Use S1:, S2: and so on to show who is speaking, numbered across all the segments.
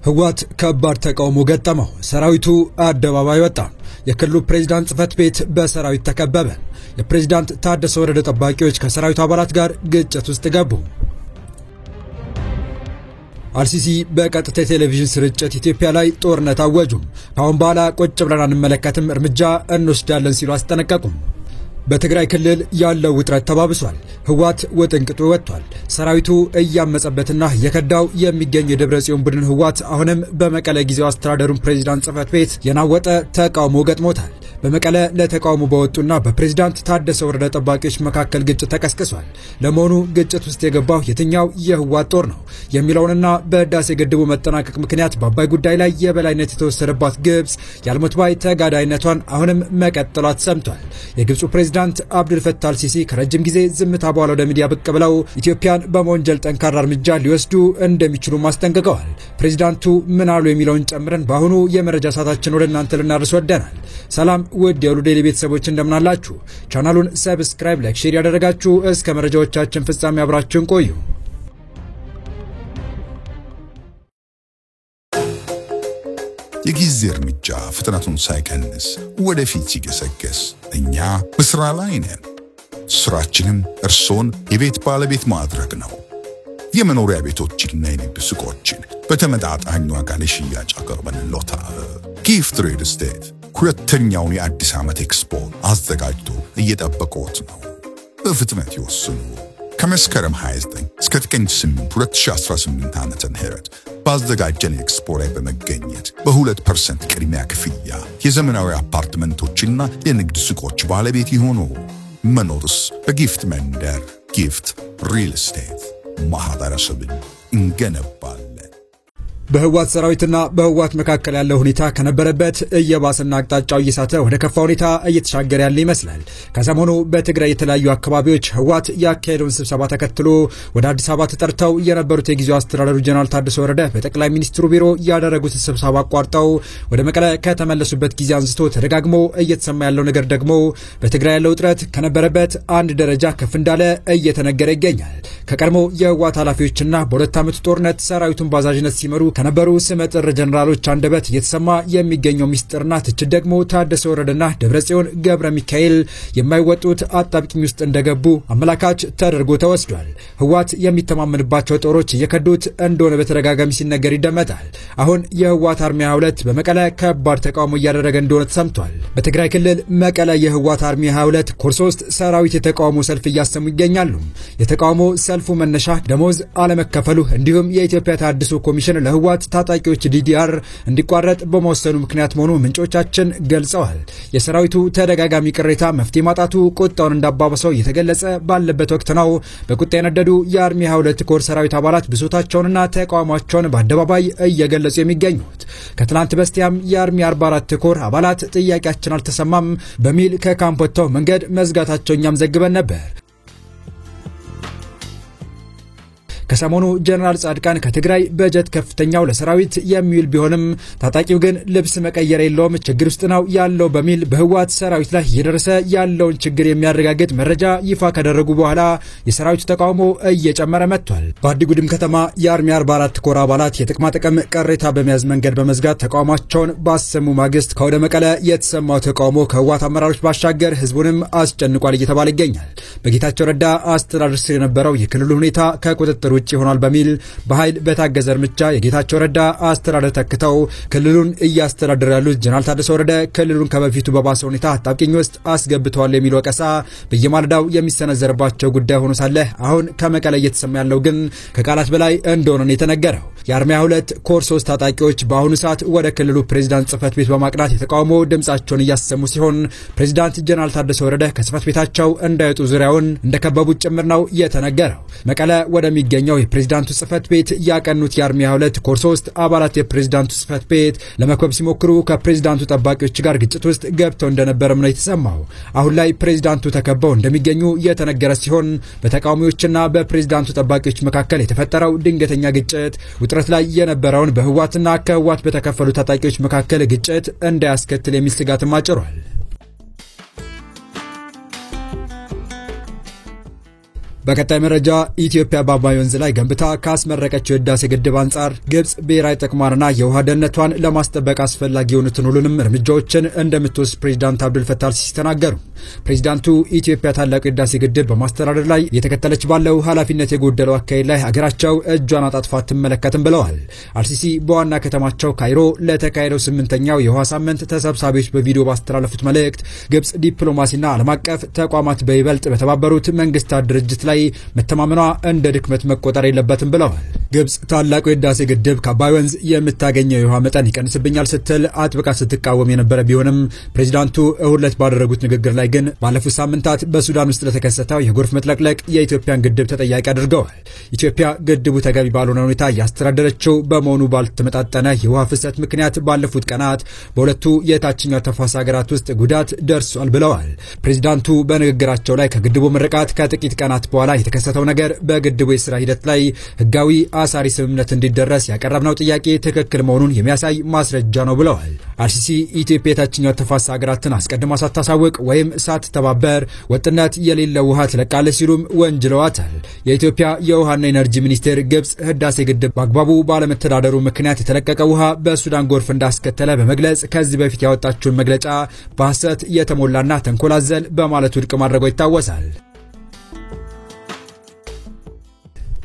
S1: ህወሓት ከባድ ተቃውሞ ገጠመው። ሰራዊቱ አደባባይ ወጣ። የክልሉ ፕሬዝዳንት ጽፈት ቤት በሰራዊት ተከበበ። የፕሬዝዳንት ታደሰ ወረደ ጠባቂዎች ከሰራዊቱ አባላት ጋር ግጭት ውስጥ ገቡ። አልሲሲ በቀጥታ ቴሌቪዥን ስርጭት ኢትዮጵያ ላይ ጦርነት አወጁ። አሁን በኋላ ቁጭ ብለን አንመለከትም፣ እርምጃ እንወስዳለን ሲሉ አስጠነቀቁ። በትግራይ ክልል ያለው ውጥረት ተባብሷል። ህወሓት ወጥንቅጡ ወጥቷል። ሰራዊቱ እያመጸበትና የከዳው የሚገኝ የደብረጽዮን ቡድን ህወሓት አሁንም በመቀለ ጊዜው አስተዳደሩን ፕሬዝዳንት ጽፈት ቤት የናወጠ ተቃውሞ ገጥሞታል። በመቀለ ለተቃውሞ በወጡና በፕሬዝዳንት ታደሰ ወረደ ጠባቂዎች መካከል ግጭት ተቀስቅሷል። ለመሆኑ ግጭት ውስጥ የገባው የትኛው የህወሓት ጦር ነው የሚለውንና በህዳሴ ግድቡ መጠናቀቅ ምክንያት በአባይ ጉዳይ ላይ የበላይነት የተወሰደባት ግብጽ ያልሞት ባይ ተጋዳይነቷን አሁንም መቀጠሏ ተሰምቷል። የግብጹ ፕሬዝዳንት አብዱል ፈታህ አልሲሲ ከረጅም ጊዜ ዝምታ በኋላ ወደ ሚዲያ ብቅ ብለው ኢትዮጵያን በመወንጀል ጠንካራ እርምጃ ሊወስዱ እንደሚችሉ ማስጠንቀቀዋል። ፕሬዝዳንቱ ምን አሉ የሚለውን ጨምረን በአሁኑ የመረጃ ሰዓታችን ወደ እናንተ ልናደርስ ወደናል። ሰላም ውድ የሁሉ ዴይሊ ቤተሰቦች እንደምን አላችሁ? ቻናሉን ሰብስክራይብ፣ ላይክ፣ ሼር ያደረጋችሁ እስከ መረጃዎቻችን ፍጻሜ አብራችሁን ቆዩ።
S2: የጊዜ እርምጃ ፍጥነቱን ሳይቀንስ ወደፊት ሲገሰገስ እኛ በስራ ላይ ነን። ስራችንም እርሶን የቤት ባለቤት ማድረግ ነው። የመኖሪያ ቤቶችና የንግድ ሱቆችን በተመጣጣኝ ዋጋ ለሽያጭ አቅርበንልዎታል። ጊፍት ሪል ስቴት ሁለተኛውን የአዲስ ዓመት ኤክስፖ አዘጋጅቶ እየጠበቀዎት ነው። በፍጥነት ይወስኑ። ከመስከረም 29 እስከ ጥቅምት 8 2018 ዓመተ ምህረት ባዘጋጀን ኤክስፖ ላይ በመገኘት በ2% ቅድሚያ ክፍያ የዘመናዊ አፓርትመንቶችና የንግድ ሱቆች ባለቤት ይሆኑ። መኖርስ በጊፍት መንደር። ጊፍት ሪል ስቴት ማህበረሰብን እንገነባለን።
S1: በህወሓት ሰራዊትና በህወሓት መካከል ያለው ሁኔታ ከነበረበት እየባሰና አቅጣጫው እየሳተ ወደ ከፋ ሁኔታ እየተሻገረ ያለ ይመስላል። ከሰሞኑ በትግራይ የተለያዩ አካባቢዎች ህወሓት ያካሄደውን ስብሰባ ተከትሎ ወደ አዲስ አበባ ተጠርተው የነበሩት የጊዜው አስተዳደሩ ጀነራል ታደሰ ወረደ በጠቅላይ ሚኒስትሩ ቢሮ ያደረጉት ስብሰባ አቋርጠው ወደ መቀለ ከተመለሱበት ጊዜ አንስቶ ተደጋግሞ እየተሰማ ያለው ነገር ደግሞ በትግራይ ያለው ውጥረት ከነበረበት አንድ ደረጃ ከፍ እንዳለ እየተነገረ ይገኛል። ከቀድሞ የህወሓት ኃላፊዎችና በሁለት ዓመት ጦርነት ሰራዊቱን ባዛዥነት ሲመሩ ከነበሩ ስመጥር ጀነራሎች አንደበት የተሰማ የሚገኘው ሚስጥርና ትችት ደግሞ ታደሰ ወረደና ደብረጽዮን ገብረ ሚካኤል የማይወጡት አጣብቂኝ ውስጥ እንደገቡ አመላካች ተደርጎ ተወስዷል። ህወሓት የሚተማመንባቸው ጦሮች እየከዱት እንደሆነ በተደጋጋሚ ሲነገር ይደመጣል። አሁን የህወሓት አርሚ 22 በመቀለ ከባድ ተቃውሞ እያደረገ እንደሆነ ተሰምቷል። በትግራይ ክልል መቀለ የህወሓት አርሚ 22 ኮር 3 ሰራዊት የተቃውሞ ሰልፍ እያሰሙ ይገኛሉ። የተቃውሞ ሰልፉ መነሻ ደሞዝ አለመከፈሉ እንዲሁም የኢትዮጵያ ተሐድሶ ኮሚሽን ለህወሓት ታጣቂዎች ዲዲአር እንዲቋረጥ በመወሰኑ ምክንያት መሆኑ ምንጮቻችን ገልጸዋል። የሰራዊቱ ተደጋጋሚ ቅሬታ መፍትሄ ማጣቱ ቁጣውን እንዳባባሰው እየተገለጸ ባለበት ወቅት ነው በቁጣ የነደዱ የአርሚ 22 ኮር ሰራዊት አባላት ብሶታቸውንና ተቃውሟቸውን በአደባባይ እየገለጹ የሚገኙት። ከትላንት በስቲያም የአርሚ 44 ኮር አባላት ጥያቄያችን አልተሰማም በሚል ከካምፕ ወጥተው መንገድ መዝጋታቸው እኛም ዘግበን ነበር። ከሰሞኑ ጀነራል ጻድቃን ከትግራይ በጀት ከፍተኛው ለሰራዊት የሚውል ቢሆንም ታጣቂው ግን ልብስ መቀየር የለውም ችግር ውስጥ ነው ያለው በሚል በህወሓት ሰራዊት ላይ እየደረሰ ያለውን ችግር የሚያረጋግጥ መረጃ ይፋ ካደረጉ በኋላ የሰራዊቱ ተቃውሞ እየጨመረ መጥቷል። በአዲጉድም ከተማ የአርሚ 44 ኮር አባላት የጥቅማ ጥቅም ቅሬታ በመያዝ መንገድ በመዝጋት ተቃውሟቸውን ባሰሙ ማግስት ከወደ መቀለ የተሰማው ተቃውሞ ከህወሓት አመራሮች ባሻገር ህዝቡንም አስጨንቋል እየተባለ ይገኛል። በጌታቸው ረዳ አስተዳደር ስር የነበረው የክልሉ ሁኔታ ከቁጥጥር ውጭ ሆኗል በሚል በኃይል በታገዘ እርምጃ የጌታቸው ረዳ አስተዳደር ተክተው ክልሉን እያስተዳደሩ ያሉት ጀነራል ታደሰ ወረደ ክልሉን ከበፊቱ በባሰ ሁኔታ አጣብቂኝ ውስጥ አስገብተዋል የሚል ወቀሳ በየማለዳው የሚሰነዘርባቸው ጉዳይ ሆኖ ሳለ አሁን ከመቀለ እየተሰማ ያለው ግን ከቃላት በላይ እንደሆነ ነው የተነገረው። የአርሚ 22 ኮር 3 ታጣቂዎች በአሁኑ ሰዓት ወደ ክልሉ ፕሬዝዳንት ጽፈት ቤት በማቅናት የተቃውሞ ድምጻቸውን እያሰሙ ሲሆን ፕሬዝዳንት ጀነራል ታደሰ ወረደ ከጽፈት ቤታቸው እንዳይወጡ ዙሪያውን እንደከበቡት ጭምር ነው የተነገረው። መቀለ ወደሚገኘው የፕሬዝዳንቱ ጽፈት ቤት ያቀኑት የአርሚ 22 ኮር 3 አባላት የፕሬዝዳንቱ ጽፈት ቤት ለመክበብ ሲሞክሩ ከፕሬዝዳንቱ ጠባቂዎች ጋር ግጭት ውስጥ ገብተው እንደነበረም ነው የተሰማው። አሁን ላይ ፕሬዝዳንቱ ተከበው እንደሚገኙ የተነገረ ሲሆን በተቃዋሚዎችና በፕሬዝዳንቱ ጠባቂዎች መካከል የተፈጠረው ድንገተኛ ግጭት ውጥረት ላይ የነበረውን በህወሓትና ከህወሓት በተከፈሉ ታጣቂዎች መካከል ግጭት እንዳያስከትል የሚል ስጋትም አጭሯል። በቀጣይ መረጃ ኢትዮጵያ በአባይ ወንዝ ላይ ገንብታ ካስመረቀችው ህዳሴ ግድብ አንጻር ግብጽ ብሔራዊ ጥቅሟንና የውሃ ደህንነቷን ለማስጠበቅ አስፈላጊ የሆኑትን ሁሉንም እርምጃዎችን እንደምትወስድ ፕሬዝዳንት አብዱል ፈታህ አልሲሲ ተናገሩ። ፕሬዝዳንቱ ኢትዮጵያ ታላቁ ህዳሴ ግድብ በማስተዳደር ላይ የተከተለች ባለው ኃላፊነት የጎደለው አካሄድ ላይ ሀገራቸው እጇን አጣጥፋ አትመለከትም ብለዋል። አልሲሲ በዋና ከተማቸው ካይሮ ለተካሄደው 8ኛው የውሃ ሳምንት ተሰብሳቢዎች በቪዲዮ ባስተላለፉት መልእክት ግብጽ ዲፕሎማሲና ዓለም አቀፍ ተቋማት በይበልጥ በተባበሩት መንግስታት ድርጅት ላይ መተማመኗ እንደ ድክመት መቆጠር የለበትም ብለዋል። ግብጽ ታላቁ ህዳሴ ግድብ ከአባይ ወንዝ የምታገኘው የውሃ መጠን ይቀንስብኛል ስትል አጥብቃ ስትቃወም የነበረ ቢሆንም ፕሬዝዳንቱ እሁድ ዕለት ባደረጉት ንግግር ላይ ግን ባለፉት ሳምንታት በሱዳን ውስጥ ለተከሰተው የጎርፍ መጥለቅለቅ የኢትዮጵያን ግድብ ተጠያቂ አድርገዋል። ኢትዮጵያ ግድቡ ተገቢ ባልሆነ ሁኔታ ያስተዳደረችው በመሆኑ ባልተመጣጠነ የውሃ ፍሰት ምክንያት ባለፉት ቀናት በሁለቱ የታችኛው ተፋሰስ ሀገራት ውስጥ ጉዳት ደርሷል ብለዋል። ፕሬዝዳንቱ በንግግራቸው ላይ ከግድቡ ምርቃት ከጥቂት ቀናት በኋላ የተከሰተው ነገር በግድቡ የሥራ ሂደት ላይ ህጋዊ አሳሪ ስምምነት እንዲደረስ ያቀረብነው ጥያቄ ትክክል መሆኑን የሚያሳይ ማስረጃ ነው ብለዋል። አልሲሲ ኢትዮጵያ የታችኛው ተፋሰስ ሀገራትን አስቀድማ ሳታሳውቅ ወይም ሳትተባበር ወጥነት የሌለው ውሃ ትለቃለች ሲሉም ወንጅለዋታል። የኢትዮጵያ የውሃና ኢነርጂ ሚኒስቴር ግብጽ ህዳሴ ግድብ በአግባቡ ባለመተዳደሩ ምክንያት የተለቀቀ ውሃ በሱዳን ጎርፍ እንዳስከተለ በመግለጽ ከዚህ በፊት ያወጣችውን መግለጫ በሐሰት የተሞላና ተንኮላዘል በማለት ውድቅ ማድረጉ ይታወሳል።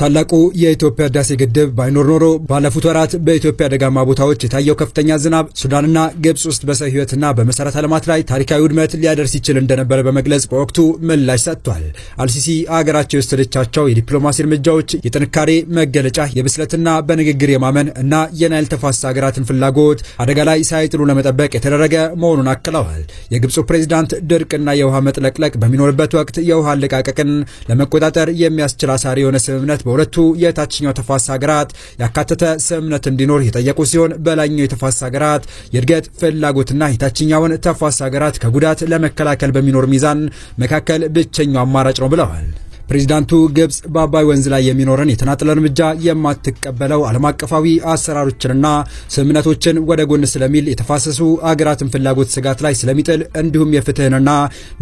S1: ታላቁ የኢትዮጵያ ህዳሴ ግድብ ባይኖር ኖሮ ባለፉት ወራት በኢትዮጵያ ደጋማ ቦታዎች የታየው ከፍተኛ ዝናብ ሱዳንና ግብጽ ውስጥ በሰው ህይወትና በመሰረተ ልማት ላይ ታሪካዊ ውድመት ሊያደርስ ይችል እንደነበረ በመግለጽ በወቅቱ ምላሽ ሰጥቷል። አልሲሲ አገራቸው የወሰደቻቸው የዲፕሎማሲ እርምጃዎች የጥንካሬ መገለጫ፣ የብስለትና በንግግር የማመን እና የናይል ተፋሰስ ሀገራትን ፍላጎት አደጋ ላይ ሳይጥሉ ለመጠበቅ የተደረገ መሆኑን አክለዋል። የግብጹ ፕሬዝዳንት ድርቅና የውሃ መጥለቅለቅ በሚኖርበት ወቅት የውሃ አለቃቀቅን ለመቆጣጠር የሚያስችል አሳሪ የሆነ ስምምነት በሁለቱ የታችኛው ተፋሰስ ሀገራት ያካተተ ስምምነት እንዲኖር የጠየቁ ሲሆን በላይኛው የተፋሰስ ሀገራት የእድገት ፍላጎትና የታችኛውን ተፋሰስ ሀገራት ከጉዳት ለመከላከል በሚኖር ሚዛን መካከል ብቸኛው አማራጭ ነው ብለዋል። ፕሬዝዳንቱ ግብጽ በአባይ ወንዝ ላይ የሚኖርን የተናጠለ እርምጃ የማትቀበለው ዓለም አቀፋዊ አሰራሮችንና ስምምነቶችን ወደ ጎን ስለሚል የተፋሰሱ አገራትን ፍላጎት ስጋት ላይ ስለሚጥል እንዲሁም የፍትህንና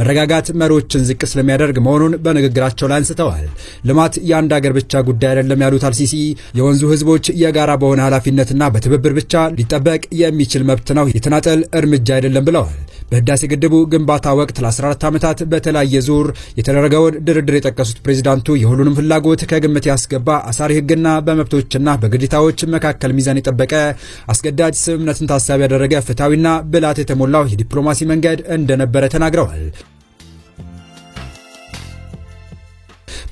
S1: መረጋጋት መሪዎችን ዝቅ ስለሚያደርግ መሆኑን በንግግራቸው ላይ አንስተዋል። ልማት የአንድ ሀገር ብቻ ጉዳይ አይደለም ያሉት አልሲሲ የወንዙ ህዝቦች የጋራ በሆነ ኃላፊነትና በትብብር ብቻ ሊጠበቅ የሚችል መብት ነው፣ የተናጠል እርምጃ አይደለም ብለዋል። በህዳሴ ግድቡ ግንባታ ወቅት ለ14 ዓመታት በተለያየ ዙር የተደረገውን ድርድር የጠቀሱት ፕሬዝዳንቱ የሁሉንም ፍላጎት ከግምት ያስገባ አሳሪ ህግና በመብቶችና በግዴታዎች መካከል ሚዛን የጠበቀ አስገዳጅ ስምምነትን ታሳቢ ያደረገ ፍትሃዊና ብልሃት የተሞላው የዲፕሎማሲ መንገድ እንደነበረ ተናግረዋል።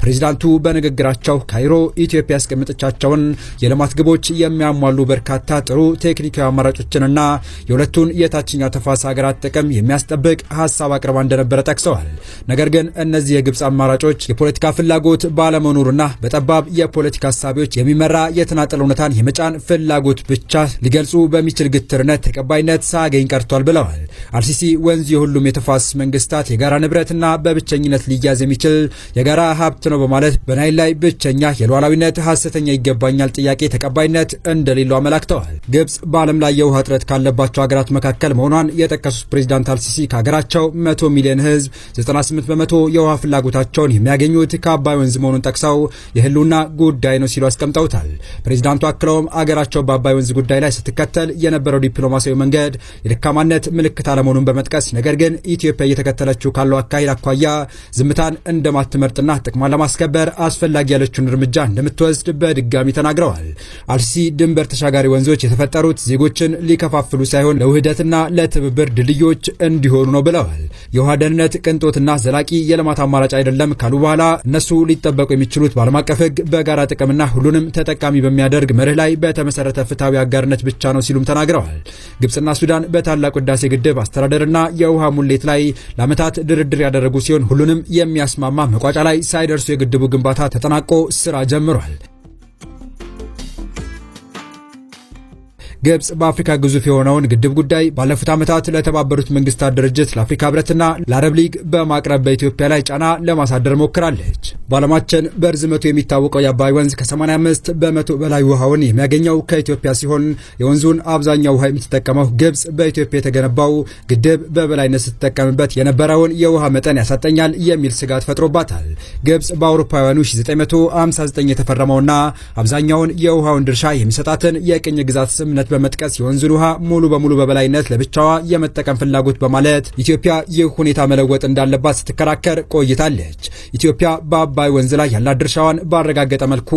S1: ፕሬዝዳንቱ በንግግራቸው ካይሮ ኢትዮጵያ ያስቀመጠቻቸውን የልማት ግቦች የሚያሟሉ በርካታ ጥሩ ቴክኒካዊ አማራጮችንና የሁለቱን የታችኛው ተፋሰስ ሀገራት ጥቅም የሚያስጠብቅ ሐሳብ አቅርባ እንደነበረ ጠቅሰዋል። ነገር ግን እነዚህ የግብጽ አማራጮች የፖለቲካ ፍላጎት ባለመኖሩና በጠባብ የፖለቲካ ሐሳቢዎች የሚመራ የተናጠለ እውነታን የመጫን ፍላጎት ብቻ ሊገልጹ በሚችል ግትርነት ተቀባይነት ሳያገኝ ቀርቷል ብለዋል። አልሲሲ ወንዝ የሁሉም የተፋሰስ መንግስታት የጋራ ንብረትና በብቸኝነት ሊያዝ የሚችል የጋራ ሀብት ነው በማለት በናይል ላይ ብቸኛ የሉዓላዊነት ሐሰተኛ ይገባኛል ጥያቄ ተቀባይነት እንደሌለው አመላክተዋል። ግብጽ በዓለም ላይ የውሃ እጥረት ካለባቸው ሀገራት መካከል መሆኗን የጠቀሱት ፕሬዝዳንት አልሲሲ ከሀገራቸው 100 ሚሊዮን ህዝብ 98% የውሃ ፍላጎታቸውን የሚያገኙት ከአባይ ወንዝ መሆኑን ጠቅሰው የህልውና ጉዳይ ነው ሲሉ አስቀምጠውታል። ፕሬዝዳንቱ አክለውም አገራቸው በአባይ ወንዝ ጉዳይ ላይ ስትከተል የነበረው ዲፕሎማሲያዊ መንገድ የደካማነት ምልክት አለመሆኑን በመጥቀስ ነገር ግን ኢትዮጵያ እየተከተለችው ካለው አካሄድ አኳያ ዝምታን እንደማትመርጥና ጥቅሟን ለማስከበር አስፈላጊ ያለችውን እርምጃ እንደምትወስድ በድጋሚ ተናግረዋል። አልሲሲ ድንበር ተሻጋሪ ወንዞች የተፈጠሩት ዜጎችን ሊከፋፍሉ ሳይሆን ለውህደትና ለትብብር ድልድዮች እንዲሆኑ ነው ብለዋል። የውሃ ደህንነት ቅንጦትና ዘላቂ የልማት አማራጭ አይደለም ካሉ በኋላ እነሱ ሊጠበቁ የሚችሉት በዓለም አቀፍ ህግ በጋራ ጥቅምና ሁሉንም ተጠቃሚ በሚያደርግ መርህ ላይ በተመሰረተ ፍትሃዊ አጋርነት ብቻ ነው ሲሉም ተናግረዋል። ግብጽና ሱዳን በታላቁ ህዳሴ ግድብ አስተዳደርና የውሃ ሙሌት ላይ ለዓመታት ድርድር ያደረጉ ሲሆን ሁሉንም የሚያስማማ መቋጫ ላይ ሳይደርሱ የግድቡ ግንባታ ተጠናቆ ስራ ጀምሯል። ግብጽ በአፍሪካ ግዙፍ የሆነውን ግድብ ጉዳይ ባለፉት ዓመታት ለተባበሩት መንግስታት ድርጅት ለአፍሪካ ህብረትና ለአረብ ሊግ በማቅረብ በኢትዮጵያ ላይ ጫና ለማሳደር ሞክራለች። በዓለማችን በርዝመቱ የሚታወቀው የአባይ ወንዝ ከ85 በመቶ በላይ ውሃውን የሚያገኘው ከኢትዮጵያ ሲሆን የወንዙን አብዛኛው ውሃ የምትጠቀመው ግብጽ በኢትዮጵያ የተገነባው ግድብ በበላይነት ስትጠቀምበት የነበረውን የውሃ መጠን ያሳጠኛል የሚል ስጋት ፈጥሮባታል። ግብጽ በአውሮፓውያኑ 1959 የተፈረመውና አብዛኛውን የውሃውን ድርሻ የሚሰጣትን የቅኝ ግዛት ስምምነት በመጥቀስ የወንዙን ውሃ ሙሉ በሙሉ በበላይነት ለብቻዋ የመጠቀም ፍላጎት በማለት ኢትዮጵያ ይህ ሁኔታ መለወጥ እንዳለባት ስትከራከር ቆይታለች። ኢትዮጵያ በአባይ ወንዝ ላይ ያላት ድርሻዋን ባረጋገጠ መልኩ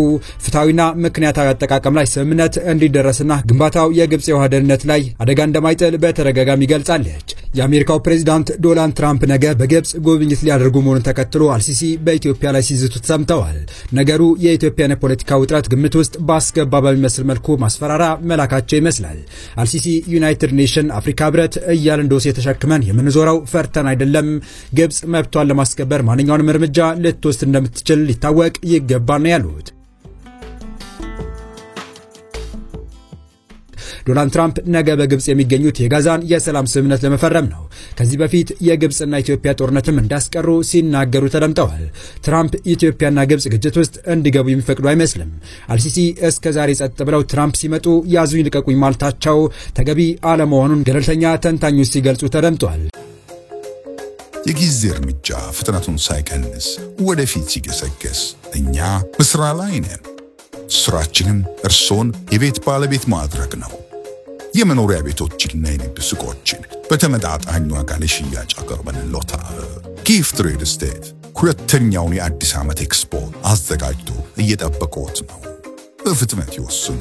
S1: ፍትሃዊና ምክንያታዊ አጠቃቀም ላይ ስምምነት እንዲደረስና ግንባታው የግብጽ የውሃ ደህንነት ላይ አደጋ እንደማይጥል በተደጋጋሚ ገልጻለች። የአሜሪካው ፕሬዝዳንት ዶናልድ ትራምፕ ነገ በግብጽ ጉብኝት ሊያደርጉ መሆኑን ተከትሎ አልሲሲ በኢትዮጵያ ላይ ሲዝቱ ተሰምተዋል። ነገሩ የኢትዮጵያን የፖለቲካ ውጥረት ግምት ውስጥ ባስገባ በሚመስል መልኩ ማስፈራሪያ መላካቸው ይመስላል። አልሲሲ ዩናይትድ ኔሽን አፍሪካ ህብረት እያልን ዶሴ ተሸክመን የምንዞረው ፈርተን አይደለም፣ ግብጽ መብቷን ለማስከበር ማንኛውንም እርምጃ ልትወስድ እንደምትችል ሊታወቅ ይገባል ነው ያሉት። ዶናልድ ትራምፕ ነገ በግብጽ የሚገኙት የጋዛን የሰላም ስምምነት ለመፈረም ነው። ከዚህ በፊት የግብጽና ኢትዮጵያ ጦርነትም እንዳስቀሩ ሲናገሩ ተደምጠዋል። ትራምፕ ኢትዮጵያና ግብጽ ግጭት ውስጥ እንዲገቡ የሚፈቅዱ አይመስልም። አልሲሲ እስከዛሬ ጸጥ ብለው ትራምፕ ሲመጡ ያዙኝ ልቀቁኝ ማለታቸው ተገቢ አለመሆኑን ገለልተኛ ተንታኞች ሲገልጹ ተደምጧል።
S2: የጊዜ እርምጃ ፍጥነቱን ሳይቀንስ ወደፊት ሲገሰገስ እኛ በስራ ላይ ነን። ስራችንም እርሶን የቤት ባለቤት ማድረግ ነው። የመኖሪያ ቤቶችንና የንግድ ሱቆችን በተመጣጣኝ ዋጋ ለሽያጭ አቅርበንልዎታል። ጊፍት ሪል ስቴት ሁለተኛውን የአዲስ ዓመት ኤክስፖ አዘጋጅቶ እየጠበቀዎት ነው። በፍጥነት ይወስኑ።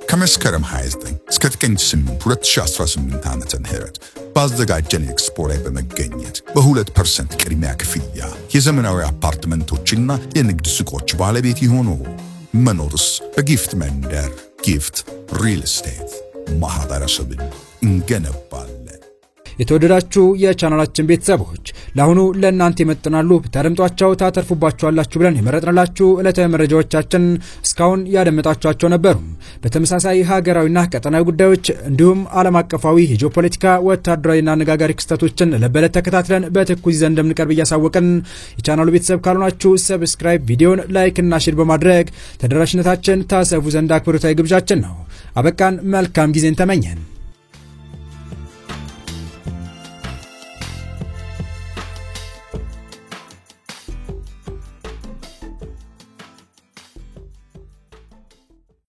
S2: ከመስከረም 29 እስከ ጥቅምት 8 2018 ዓመተ ምህረት ባዘጋጀን ኤክስፖ ላይ በመገኘት በ2% ቅድሚያ ክፍያ የዘመናዊ አፓርትመንቶችና የንግድ ሱቆች ባለቤት ይሆኑ። መኖርስ በጊፍት መንደር። ጊፍት ሪል ስቴት ማህበረሰብን እንገነባለን።
S1: የተወደዳችሁ የቻናላችን ቤተሰቦች ለአሁኑ ለእናንተ ይመጥናሉ ተደምጧቸው ታተርፉባችኋላችሁ ብለን የመረጥንላችሁ ዕለታዊ መረጃዎቻችን እስካሁን ያደመጣችኋቸው ነበሩ። በተመሳሳይ ሀገራዊና ቀጠናዊ ጉዳዮች እንዲሁም ዓለም አቀፋዊ የጂኦፖለቲካ ወታደራዊና አነጋጋሪ ክስተቶችን ለበለት ተከታትለን በትኩስ ይዘን እንደምንቀርብ እያሳወቅን የቻናሉ ቤተሰብ ካልሆናችሁ ሰብስክራይብ፣ ቪዲዮን ላይክ እና ሼር በማድረግ ተደራሽነታችን ታሰፉ ዘንድ አክብሮታዊ ግብዣችን ነው። አበቃን። መልካም ጊዜን ተመኘን።